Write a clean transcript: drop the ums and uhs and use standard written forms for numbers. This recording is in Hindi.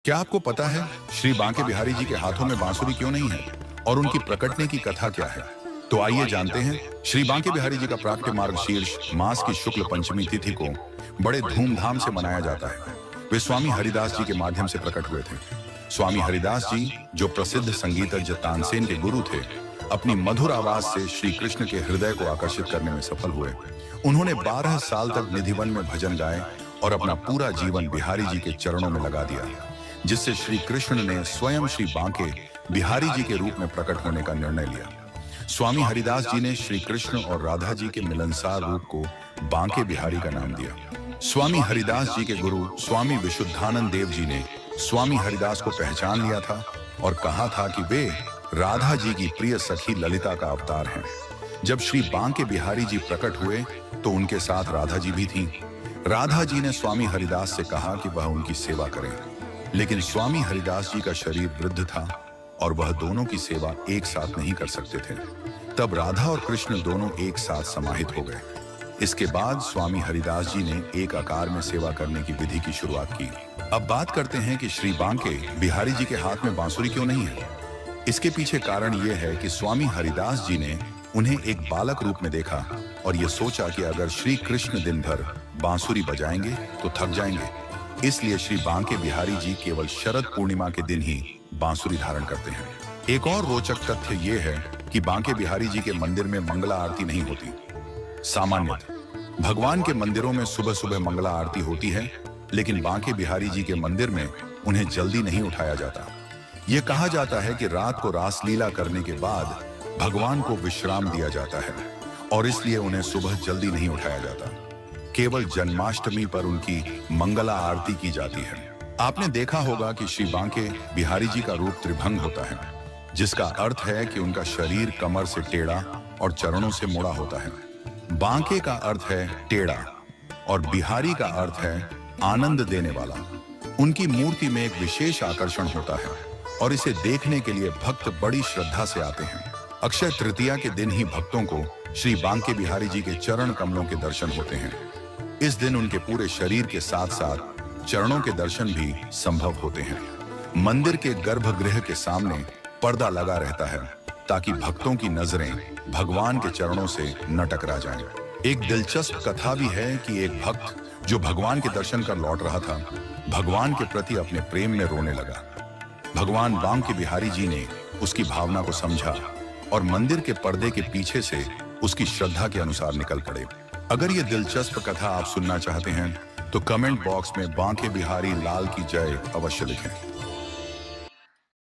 क्या आपको पता है श्री बांके बिहारी जी के हाथों में बांसुरी क्यों नहीं है और उनकी प्रकटने की कथा क्या है? तो आइए जानते हैं। श्री बांके बिहारी जी का प्राकट्य मार्गशीर्ष मास की शुक्ल पंचमी तिथि को बड़े धूमधाम से मनाया जाता है। वे स्वामी हरिदास जी के माध्यम से प्रकट हुए थे। स्वामी हरिदास जी, जो प्रसिद्ध संगीतज्ञ तानसेन के गुरु थे, अपनी मधुर आवाज से श्री कृष्ण के हृदय को आकर्षित करने में सफल हुए। उन्होंने 12 साल तक निधिवन में भजन गाए और अपना पूरा जीवन बिहारी जी के चरणों में लगा दिया, जिससे श्री कृष्ण ने स्वयं श्री बांके बिहारी जी के रूप में प्रकट होने का निर्णय लिया। स्वामी हरिदास जी ने श्री कृष्ण और राधा जी के मिलनसार रूप को बांके बिहारी का नाम दिया। स्वामी हरिदास जी के गुरु स्वामी विशुद्धानंद देव जी ने स्वामी हरिदास को पहचान लिया था और कहा था कि वे राधा जी की प्रिय सखी ललिता का अवतार हैं। जब श्री बांके बिहारी जी प्रकट हुए तो उनके साथ राधा जी भी थीं। राधा जी ने स्वामी हरिदास से कहा कि वह उनकी सेवा करें, लेकिन स्वामी हरिदास जी का शरीर वृद्ध था और वह दोनों की सेवा एक साथ नहीं कर सकते थे। तब राधा और कृष्ण दोनों एक साथ समाहित हो गए। इसके बाद स्वामी हरिदास जी ने एक आकार में सेवा करने की विधि की शुरुआत की। अब बात करते हैं कि श्री बांके बिहारी जी के हाथ में बांसुरी क्यों नहीं है। इसके पीछे कारण यह है कि स्वामी हरिदास जी ने उन्हें एक बालक रूप में देखा और यह सोचा कि अगर श्री कृष्ण दिन भर बांसुरी बजाएंगे तो थक जाएंगे, इसलिए श्री बांके बिहारी जी केवल शरद पूर्णिमा के दिन ही बांसुरी धारण करते हैं। एक और रोचक तथ्य यह है कि बांके बिहारी जी के मंदिर में मंगला आरती नहीं होती। सामान्यतः भगवान के मंदिरों में सुबह सुबह मंगला आरती होती है, लेकिन बांके बिहारी जी के मंदिर में उन्हें जल्दी नहीं उठाया जाता। यह कहा जाता है कि रात को रासलीला करने के बाद भगवान को विश्राम दिया जाता है और इसलिए उन्हें सुबह जल्दी नहीं उठाया जाता। केवल जन्माष्टमी पर उनकी मंगला आरती की जाती है। आपने देखा होगा कि श्री बांके बिहारी जी का रूप त्रिभंग होता है, जिसका अर्थ है कि उनका शरीर कमर से टेढ़ा और चरणों से मुड़ा होता है। बांके का अर्थ है टेढ़ा और बिहारी का अर्थ है आनंद देने वाला। उनकी मूर्ति में एक विशेष आकर्षण होता है और इसे देखने के लिए भक्त बड़ी श्रद्धा से आते हैं। अक्षय तृतीया के दिन ही भक्तों को श्री बांके बिहारी जी के चरण कमलों के दर्शन होते हैं। इस दिन उनके पूरे शरीर के साथ साथ चरणों के दर्शन भी संभव होते हैं। मंदिर के गर्भगृह के सामने पर्दा लगा रहता है ताकि भक्तों की नजरें भगवान के चरणों से न टकरा जाएं। एक दिलचस्प कथा भी है कि एक भक्त जो भगवान के दर्शन कर लौट रहा था, भगवान के प्रति अपने प्रेम में रोने लगा। भगवान बांके बिहारी जी ने उसकी भावना को समझा और मंदिर के पर्दे के पीछे से उसकी श्रद्धा के अनुसार निकल पड़े। अगर ये दिलचस्प कथा आप सुनना चाहते हैं तो कमेंट बॉक्स में बांके बिहारी लाल की जय अवश्य लिखें।